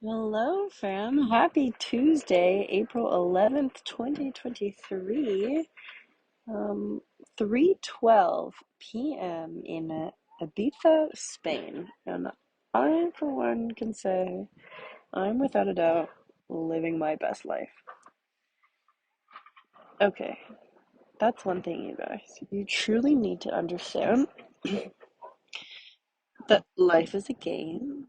Hello, fam. Happy Tuesday, April 11th, 2023. Um, 3:12 p.m. in Ibiza, Spain. And I, for one, can say I'm without a doubt living my best life. Okay, that's one thing, you guys. You truly need to understand that life is a game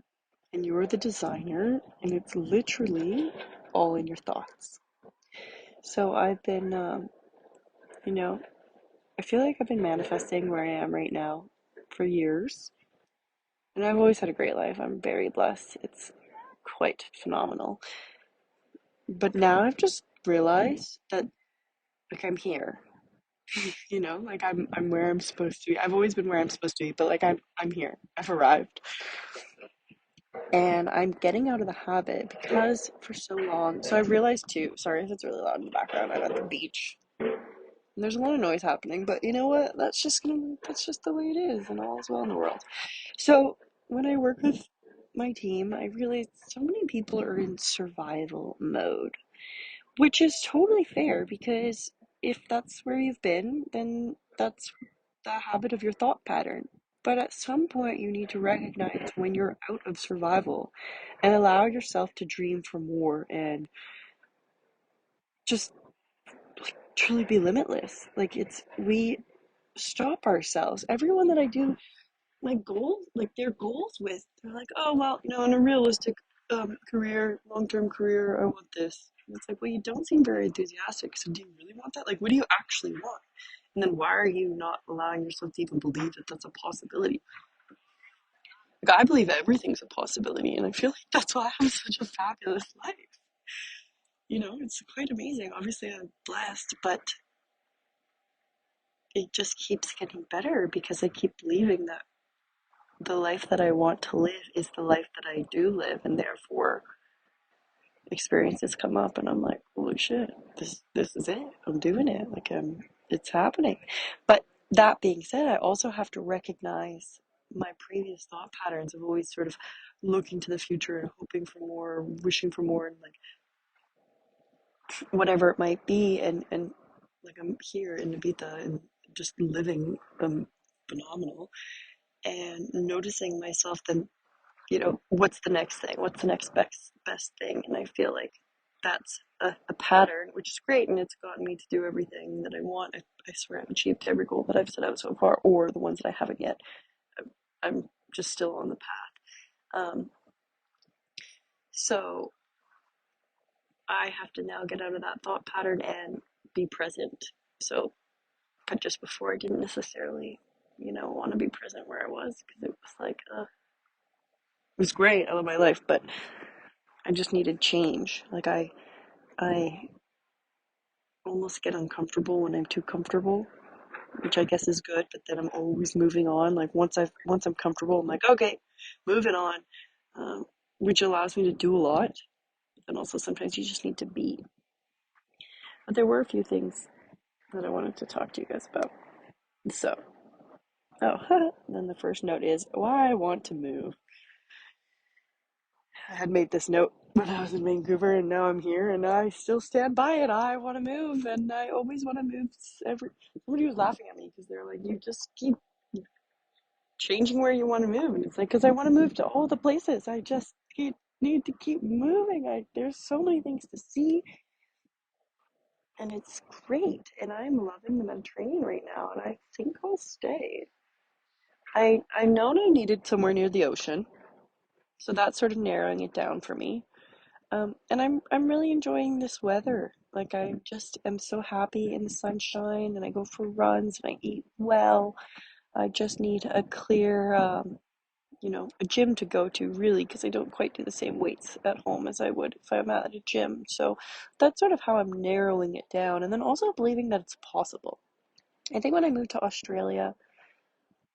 and you're the designer, and it's literally all in your thoughts. So I've been, you know, I feel like I've been manifesting where I am right now for years, and I've always had a great life. I'm very blessed. It's quite phenomenal. But now I've just realized that like I'm here. Like I'm where I'm supposed to be. I've always been where I'm supposed to be, but like I'm here. I've arrived. And I'm getting out of the habit because for so long. So I've realized too, sorry if it's really loud in the background. I'm at the beach. And there's a lot of noise happening, but you know what? That's just the way it is, and all is well in the world. So when I work with my team, I realize so many people are in survival mode, which is totally fair because if that's where you've been, then that's the habit of your thought pattern. But at some point, you need to recognize when you're out of survival and allow yourself to dream for more and just like truly be limitless. Like we stop ourselves. Everyone that I do my goals, like their goals with, they're like, oh, well, in a realistic career, long-term career, I want this. And it's like, well, you don't seem very enthusiastic. So do you really want that? Like, what do you actually want? And then why are you not allowing yourself to even believe that that's a possibility? Like, I believe everything's a possibility, and I feel like that's why I have such a fabulous life. It's quite amazing. Obviously, I'm blessed, but it just keeps getting better because I keep believing that the life that I want to live is the life that I do live, and therefore experiences come up, and I'm like, holy shit, this is it. I'm doing it. Like it's happening. But that being said, I also have to recognize my previous thought patterns of always sort of looking to the future and hoping for more, wishing for more, and like whatever it might be, and like I'm here in Ibiza and just living phenomenal and noticing myself then what's the next thing? What's the next best thing? And I feel like that's a pattern, which is great, and it's gotten me to do everything that I want. I swear I've achieved every goal that I've set out so far, or the ones that I haven't yet. I'm just still on the path. So I have to now get out of that thought pattern and be present. So, but just before I didn't necessarily, want to be present where I was because it was like, it was great. I love my life, but I just needed change. Like I almost get uncomfortable when I'm too comfortable, which I guess is good, but then I'm always moving on. Like once I'm comfortable, I'm like, okay, moving on. Which allows me to do a lot. And also sometimes you just need to be. But there were a few things that I wanted to talk to you guys about. So, then the first note is why I want to move. I had made this note when I was in Vancouver, and now I'm here, and I still stand by it. I want to move, and I always want to move. Somebody was laughing at me because they're like, "You just keep changing where you want to move," and it's like, "Because I want to move to all the places. I just need to keep moving. There's so many things to see, and it's great. And I'm loving the Mediterranean right now, and I think I'll stay. I known I needed somewhere near the ocean, so that's sort of narrowing it down for me. And I'm really enjoying this weather. Like I just am so happy in the sunshine, and I go for runs and I eat well. I just need a clear, a gym to go to really because I don't quite do the same weights at home as I would if I'm at a gym. So that's sort of how I'm narrowing it down, and then also believing that it's possible. I think when I moved to Australia,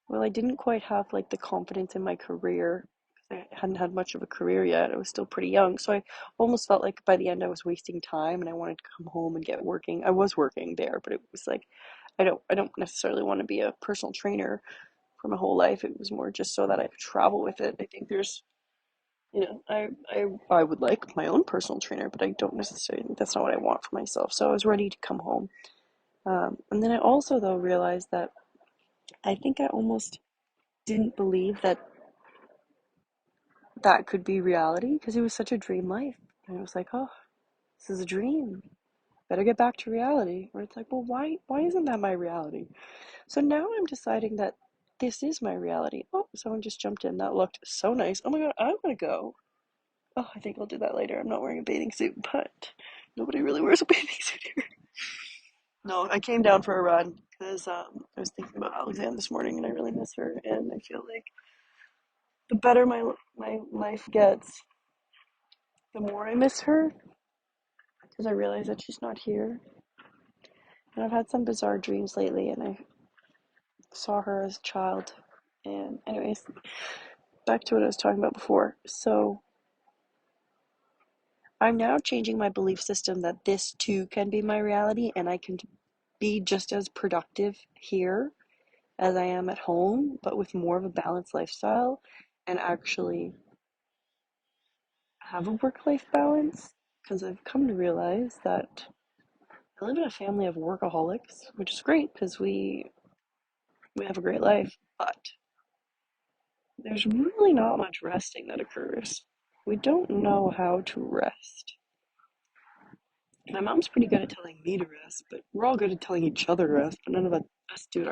well, I didn't quite have like the confidence in my career because I hadn't had much of a career yet. I was still pretty young, so I almost felt like by the end I was wasting time, and I wanted to come home and get working. I was working there, but it was like I don't necessarily want to be a personal trainer for my whole life. It was more just so that I could travel with it. I think there's I would like my own personal trainer, but I don't necessarily, that's not what I want for myself. So I was ready to come home. And then I also, though, realized that I think I almost didn't believe that that could be reality because it was such a dream life. And I was like, oh, this is a dream. Better get back to reality. Where it's like, well, why isn't that my reality? So now I'm deciding that this is my reality. Oh, someone just jumped in. That looked so nice. Oh my God, I want to go. Oh, I think I'll do that later. I'm not wearing a bathing suit, but nobody really wears a bathing suit here. No, I came down for a run because I was thinking about Alexandra this morning and I really miss her. And I feel like the better my life gets, the more I miss her because I realize that she's not here. And I've had some bizarre dreams lately, and I saw her as a child. And anyways, back to what I was talking about before. So I'm now changing my belief system that this too can be my reality, and I can be just as productive here as I am at home, but with more of a balanced lifestyle and actually have a work life balance. Because I've come to realize that I live in a family of workaholics, which is great because we have a great life, but there's really not much resting that occurs. We don't know how to rest. My mom's pretty good at telling me to rest, but we're all good at telling each other to rest, but none of us do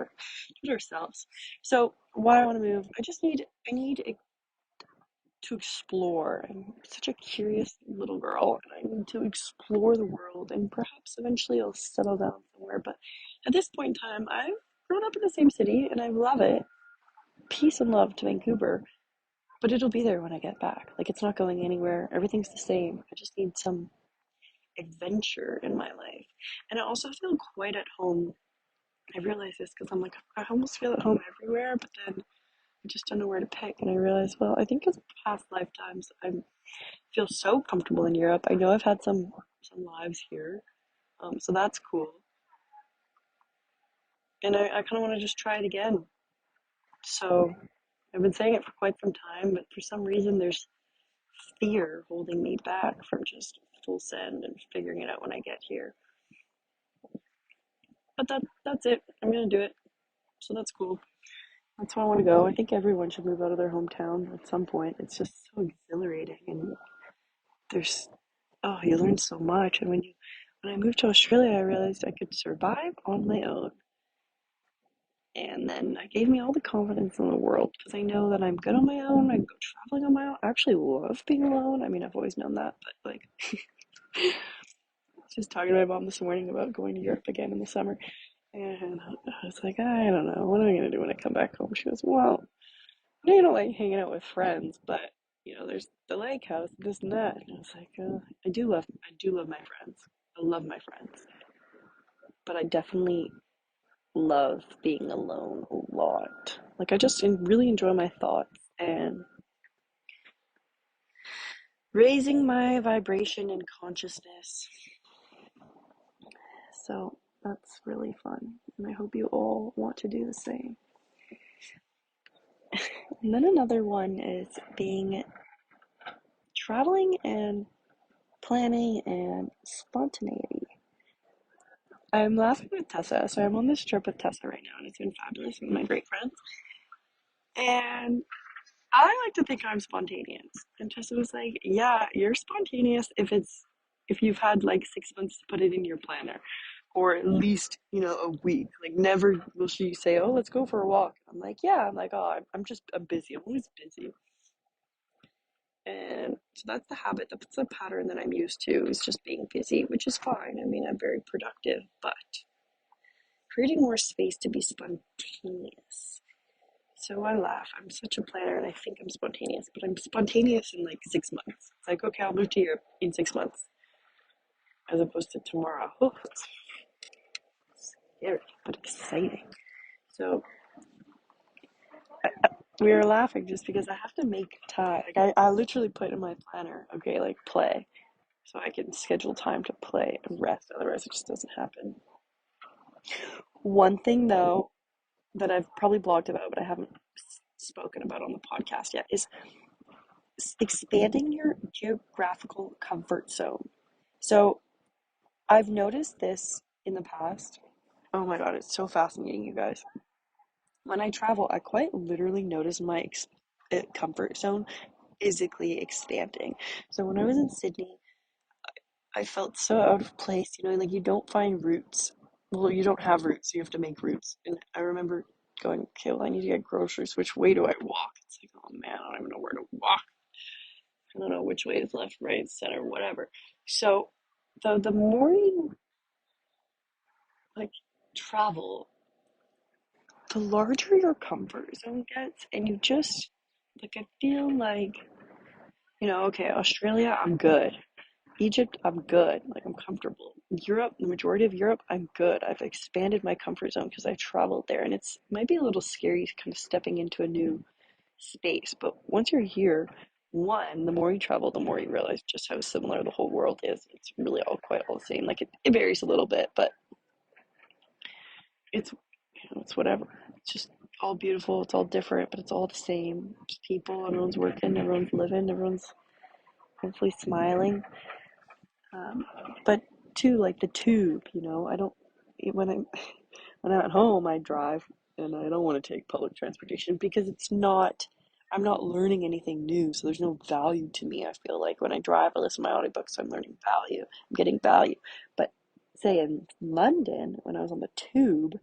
it ourselves. So why I want to move, I need to explore. I'm such a curious little girl, and I need to explore the world, and perhaps eventually I'll settle down somewhere. But at this point in time, I've grown up in the same city, and I love it. Peace and love to Vancouver, but it'll be there when I get back. Like, it's not going anywhere. Everything's the same. I just need some adventure in my life. And I also feel quite at home. I realize this because I'm like, I almost feel at home everywhere, but then I just don't know where to pick. And I realize, well, I think because of past lifetimes, I feel so comfortable in Europe. I know I've had some lives here, so that's cool. And I kind of want to just try it again. So I've been saying it for quite some time, but for some reason there's fear holding me back from just full send and figuring it out when I get here. But that's it. I'm gonna do it. So that's cool. That's why I want to go. I think everyone should move out of their hometown at some point. It's just so exhilarating, and there's you learn so much. And when I moved to Australia, I realized I could survive on my own, and then that gave me all the confidence in the world because I know that I'm good on my own. I can go traveling on my own. I actually love being alone. I mean, I've always known that, but like, just talking to my mom this morning about going to Europe again in the summer. And I was like, I don't know. What am I going to do when I come back home? She goes, well, I know you don't like hanging out with friends, but there's the lake house, this and that. And I was like, I do love my friends. I love my friends, but I definitely love being alone a lot. Like I just really enjoy my thoughts and raising my vibration and consciousness. So that's really fun, and I hope you all want to do the same. And then another one is being traveling and planning and spontaneity. I'm laughing with Tessa, so I'm on this trip with Tessa right now, and it's been fabulous with my great friends. And I like to think I'm spontaneous. And Tessa was like, "Yeah, you're spontaneous if you've had like 6 months to put it in your planner, or at least a week. Like never will she say, oh, let's go for a walk.' I'm like, yeah. I'm like, oh, I'm busy. I'm always busy." And so that's the habit, that's the pattern that I'm used to, is just being busy, which is fine. I mean, I'm very productive, but creating more space to be spontaneous. So I laugh. I'm such a planner and I think I'm spontaneous, but I'm spontaneous in like 6 months. It's like, okay, I'll move to Europe in 6 months as opposed to tomorrow. Oh, it's scary, but exciting. So we were laughing just because I have to make time. Like I literally put in my planner, okay, like play. So I can schedule time to play and rest. Otherwise, it just doesn't happen. One thing, though, that I've probably blogged about, but I haven't spoken about on the podcast yet, is expanding your geographical comfort zone. So I've noticed this in the past. Oh my God, it's so fascinating, you guys. When I travel, I quite literally notice my comfort zone physically expanding. So when I was in Sydney, I felt so out of place, like you don't find routes. Well, you don't have routes, so you have to make routes. And I remember going, okay, well, I need to get groceries. Which way do I walk? It's like, oh man, I don't even know where to walk. I don't know which way is left, right, center, whatever. So the more you like travel, the larger your comfort zone gets, and you just like I feel like, okay, Australia, I'm good. Egypt, I'm good. Like I'm comfortable. Europe, the majority of Europe, I'm good. I've expanded my comfort zone because I traveled there, and it's might be a little scary kind of stepping into a new space. But once you're here, one, the more you travel, the more you realize just how similar the whole world is. It's really all quite all the same. Like it varies a little bit, but it's it's whatever. It's just all beautiful. It's all different, but it's all the same. It's people. Everyone's working. Everyone's living. Everyone's hopefully smiling. Um, but too, like the tube, I don't when I'm when I'm at home, I drive and I don't want to take public transportation because I'm not learning anything new, so there's no value to me. I feel like when I drive, I listen to my audiobooks, so I'm learning value. I'm getting value. But say in London, when I was on the tube,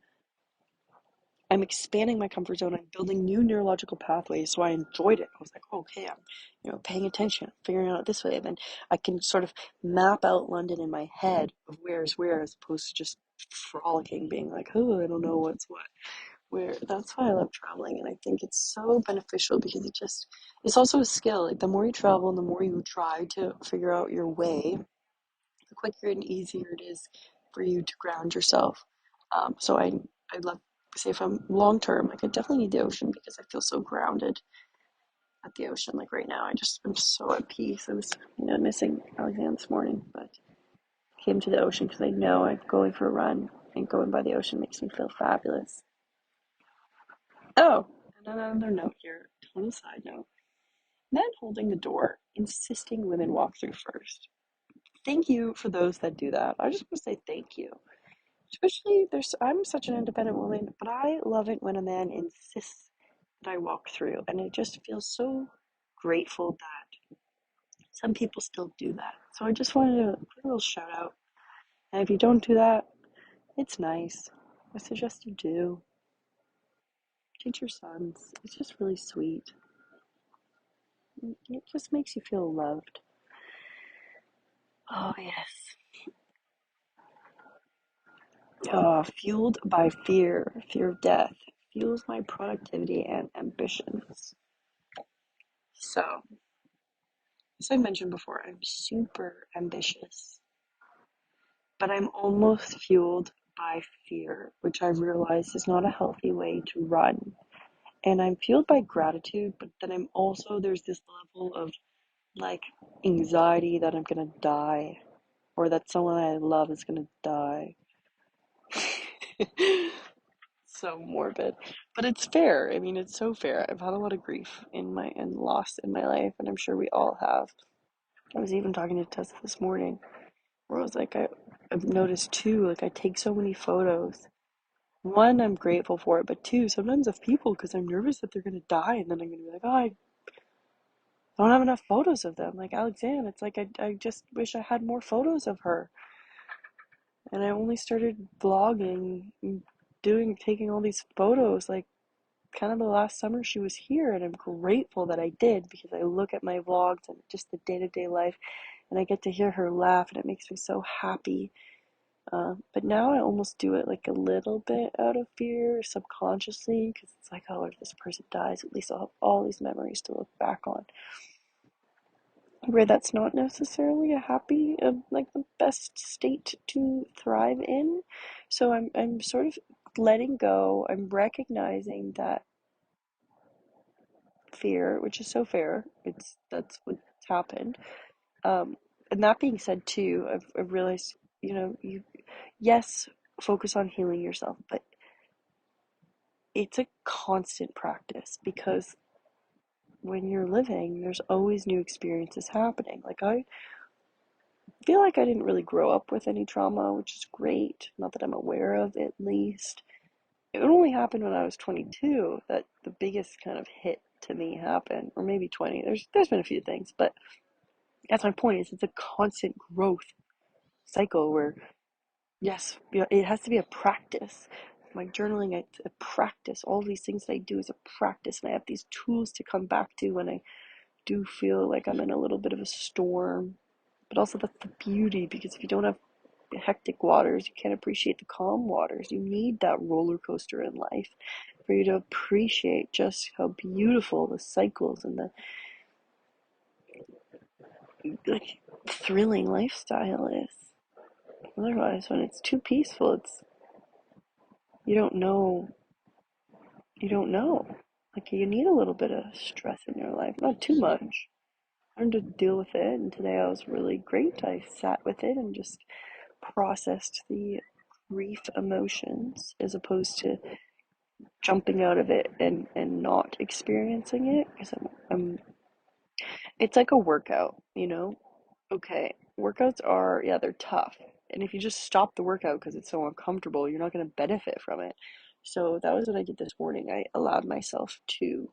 I'm expanding my comfort zone. I'm building new neurological pathways, so I enjoyed it. I was like, oh, okay, I'm, paying attention, figuring out this way, and then I can sort of map out London in my head of where's where, as opposed to just frolicking, being like, oh, I don't know what's what. Where that's why I love traveling, and I think it's so beneficial because it's also a skill. Like the more you travel and the more you try to figure out your way, the quicker and easier it is for you to ground yourself. So I love, say if I'm long term, like I definitely need the ocean because I feel so grounded at the ocean. Like right now, I'm so at peace. I was missing Alexander this morning, but came to the ocean because I know I'm going for a run and going by the ocean makes me feel fabulous. Oh, and another note here, total side note. Men holding the door, insisting women walk through first. Thank you for those that do that. I just want to say thank you. Especially I'm such an independent woman, but I love it when a man insists that I walk through, and it just feels so grateful that some people still do that. So I just wanted to put a little shout out. And if you don't do that, it's nice. I suggest you do. Teach your sons. It's just really sweet. It just makes you feel loved. Oh yes. Fueled by fear of death, fuels my productivity and ambitions. So, as I mentioned before, I'm super ambitious, but I'm almost fueled by fear, which I've realized is not a healthy way to run. And I'm fueled by gratitude, but then there's this level of like anxiety that I'm gonna die or that someone I love is gonna die. So morbid, but it's fair. I mean, it's so fair. I've had a lot of grief and loss in my life, and I'm sure we all have. I was even talking to Tessa this morning, where I was like, I've noticed too, like I take so many photos. One, I'm grateful for it, but two, sometimes of people because I'm nervous that they're gonna die, and then I'm gonna be like, oh, I don't have enough photos of them. Like Alexandra, it's like I just wish I had more photos of her, and I only started vlogging, and taking all these photos like kind of the last summer she was here, and I'm grateful that I did because I look at my vlogs and just the day-to-day life and I get to hear her laugh and it makes me so happy. But now I almost do it like a little bit out of fear subconsciously because it's like, oh, if this person dies, at least I'll have all these memories to look back on. Where that's not necessarily a happy, like the best state to thrive in. So I'm sort of letting go. I'm recognizing that fear, which is so fair. That's what's happened. Um, and that being said, too, I've realized, you yes, focus on healing yourself, but it's a constant practice because when you're living, there's always new experiences happening. Like, I feel like I didn't really grow up with any trauma, which is great. Not that I'm aware of, at least. It only happened when I was 22 that the biggest kind of hit to me happened, or maybe 20. There's been a few things, but that's my point. Is it's a constant growth cycle where, yes, it has to be a practice. My journaling, it's a practice. All these things that I do is a practice, and I have these tools to come back to when I do feel like I'm in a little bit of a storm. But also, that's the beauty, because if you don't have hectic waters, you can't appreciate the calm waters. You need that roller coaster in life for you to appreciate just how beautiful the cycles and the, like, thrilling lifestyle is. Otherwise, when it's too peaceful, it's you don't know you don't know. Like, you need a little bit of stress in your life, not too much. Learn to deal with it, and today I was really great. I sat with it and just processed the grief emotions as opposed to jumping out of it and not experiencing it, because it's like a workout. Okay, workouts are, yeah, they're tough, and if you just stop the workout because it's so uncomfortable, you're not going to benefit from it. So that was what I did this morning. I allowed myself to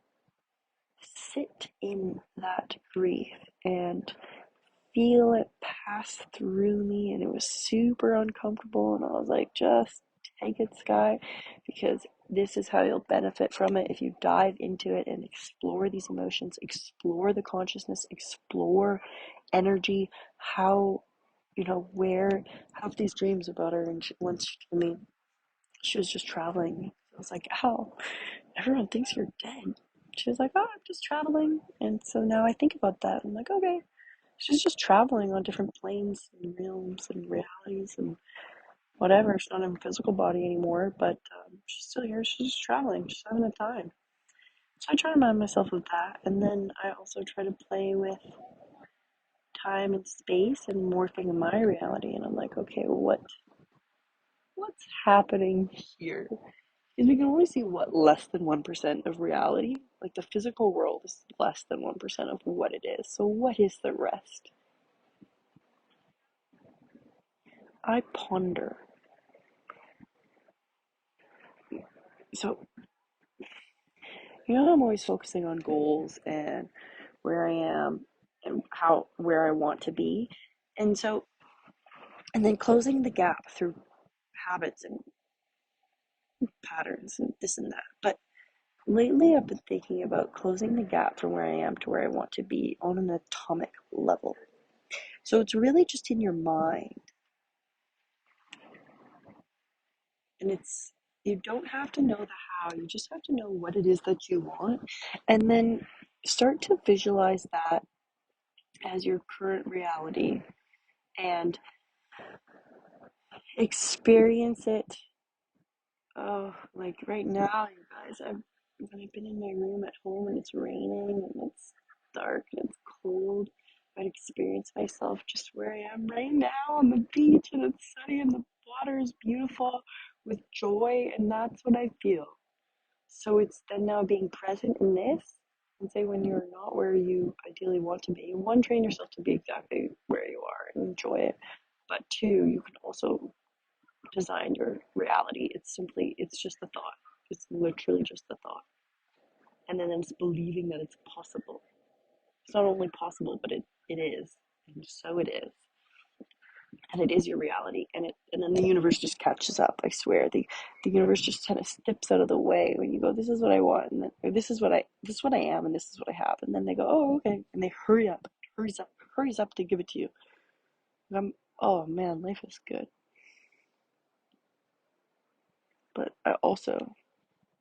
sit in that grief and feel it pass through me, and it was super uncomfortable, and I was like, just take it, Sky, because this is how you'll benefit from it if you dive into it and explore these emotions, explore the consciousness, explore energy, how, where, have these dreams about her. And once she told me she was just traveling, I was like, ow, everyone thinks you're dead. She was like, oh, I'm just traveling. And so now I think about that. I'm like, okay, she's just traveling on different planes and realms and realities and whatever. She's not in a physical body anymore, but she's still here. She's just traveling. She's having a time. So I try to remind myself of that. And then I also try to play with time and space and morphing in my reality. And I'm like, okay, what's happening here? Because we can only see what, less than 1% of reality. Like, the physical world is less than 1% of what it is. So what is the rest? I ponder. So, I'm always focusing on goals and where I am and where I want to be. And so, and then closing the gap through habits and patterns and this and that. But lately I've been thinking about closing the gap from where I am to where I want to be on an atomic level. So it's really just in your mind. And you don't have to know the how, you just have to know what it is that you want. And then start to visualize that as your current reality and experience it. Oh, like right now, you guys, when I've been in my room at home and it's raining and it's dark and it's cold, I'd experience myself just where I am right now on the beach, and it's sunny and the water is beautiful with joy, and that's what I feel. So it's then now being present in this, and say when you're not where you ideally want to be, one, train yourself to be exactly where you are and enjoy it. But two, you can also design your reality. It's just the thought. It's literally just the thought. And then it's believing that it's possible. It's not only possible, but it is. And so it is. And it is your reality. And then the universe just catches up. I swear. The universe just kind of steps out of the way when you go, this is what I want, and then, or this is what I am, and this is what I have. And then they go, oh, okay. And they hurries up to give it to you. And oh man, life is good. But I also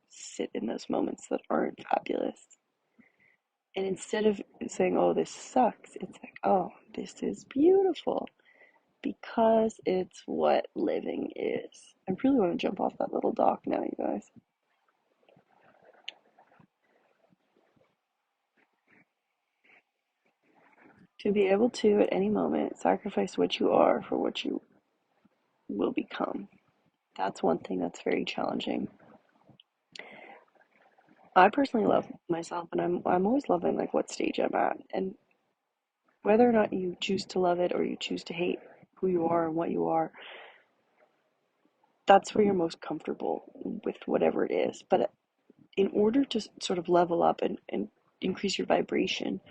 sit in those moments that aren't fabulous. And instead of saying, oh, this sucks, it's like, oh, this is beautiful, because it's what living is. I really want to jump off that little dock now, you guys. To be able to, at any moment, sacrifice what you are for what you will become. That's one thing that's very challenging. I personally love myself, and I'm always loving like what stage I'm at, and whether or not you choose to love it or you choose to hate who you are and what you are, that's where you're most comfortable with whatever it is. But in order to sort of level up and increase your vibration,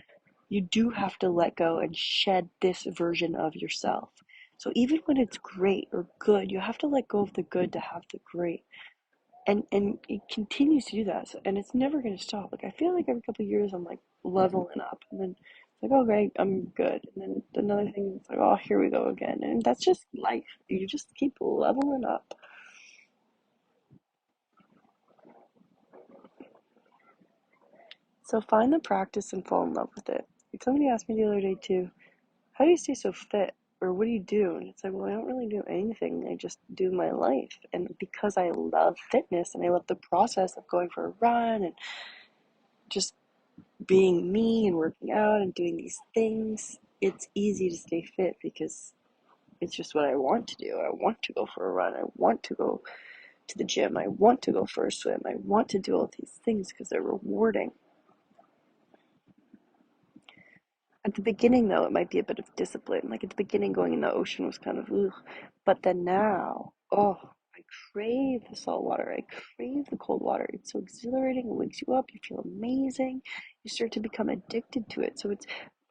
you do have to let go and shed this version of yourself. So even when it's great or good, you have to let go of the good to have the great. And it continues to do that. So, and it's never going to stop. Like I feel like every couple of years I'm like leveling up, and then it's like, okay, I'm good, and then another thing, it's like, oh, here we go again, and that's just life. You just keep leveling up. So find the practice and fall in love with it. Like somebody asked me the other day too, how do you stay so fit? Or what do you do? And it's like, well, I don't really do anything. I just do my life. And because I love fitness and I love the process of going for a run and just being me and working out and doing these things, it's easy to stay fit because it's just what I want to do. I want to go for a run. I want to go to the gym. I want to go for a swim. I want to do all these things because they're rewarding. At the beginning, though, it might be a bit of discipline. Like at the beginning, going in the ocean was kind of ugh. But then now, oh, I crave the salt water. I crave the cold water. It's so exhilarating. It wakes you up. You feel amazing. You start to become addicted to it. So it's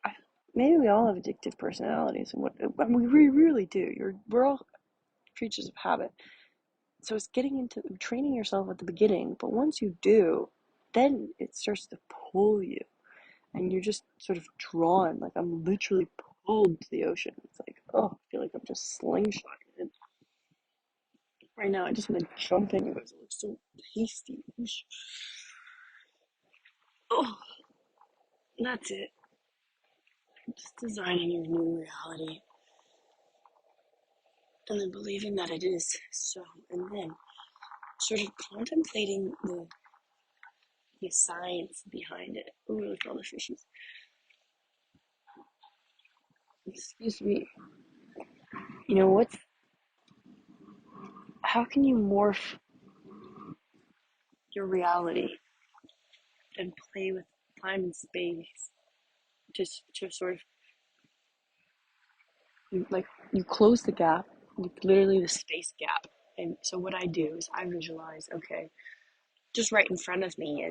I, maybe we all have addictive personalities, and what I mean, we really do. We're all creatures of habit. So it's getting into training yourself at the beginning. But once you do, then it starts to pull you and you're just sort of drawn. Like I'm literally pulled to the ocean. It's like, oh, I feel like I'm just slingshotting it. Right now, I just want to jump in because it looks so tasty. Oh, that's it. Just designing your new reality and then believing that it is so. And then sort of contemplating the science behind it. Oh, look at all the fishies. Excuse me. You know, how can you morph your reality and play with time and space to sort of like you close the gap, literally the space gap. And so what I do is I visualize, okay, just right in front of me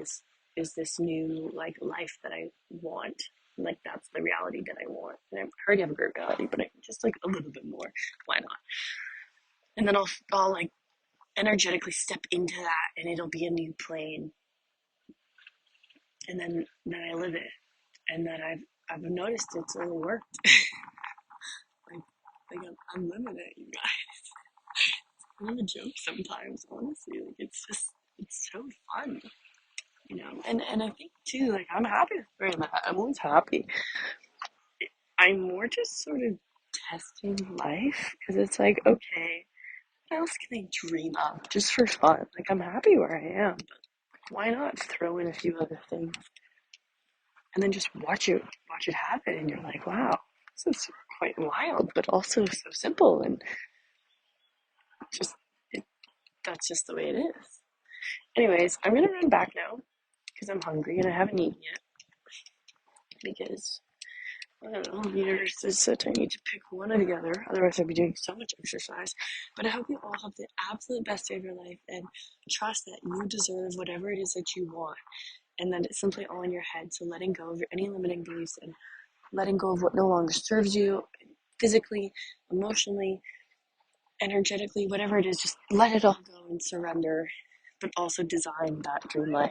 is this new like life that I want. Like that's the reality that I want. And I already have a great reality, but I just like a little bit more. Why not? And then I'll like energetically step into that and it'll be a new plane. And then I live it. And then I've noticed it's really worked. like I'm living it, you guys. I have a joke sometimes, honestly. Like it's so fun, you know. And I think too, like I'm happy with where I'm at. I'm always happy. I'm more just sort of testing life because it's like, okay, what else can I dream of just for fun? Like I'm happy where I am, but why not throw in a few other things and then just watch it happen? And you're like, wow, this is quite wild, but also so simple and just it, that's just the way it is. Anyways, I'm gonna run back now because I'm hungry and I haven't eaten yet because I don't know, the universe is such I need to pick one or the other. Otherwise, I'd be doing so much exercise. But I hope you all have the absolute best day of your life and trust that you deserve whatever it is that you want and that it's simply all in your head. So letting go of any limiting beliefs and letting go of what no longer serves you physically, emotionally, energetically, whatever it is, just let it all go and surrender, but also design that dream life.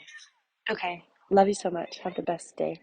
Okay. Love you so much. Have the best day.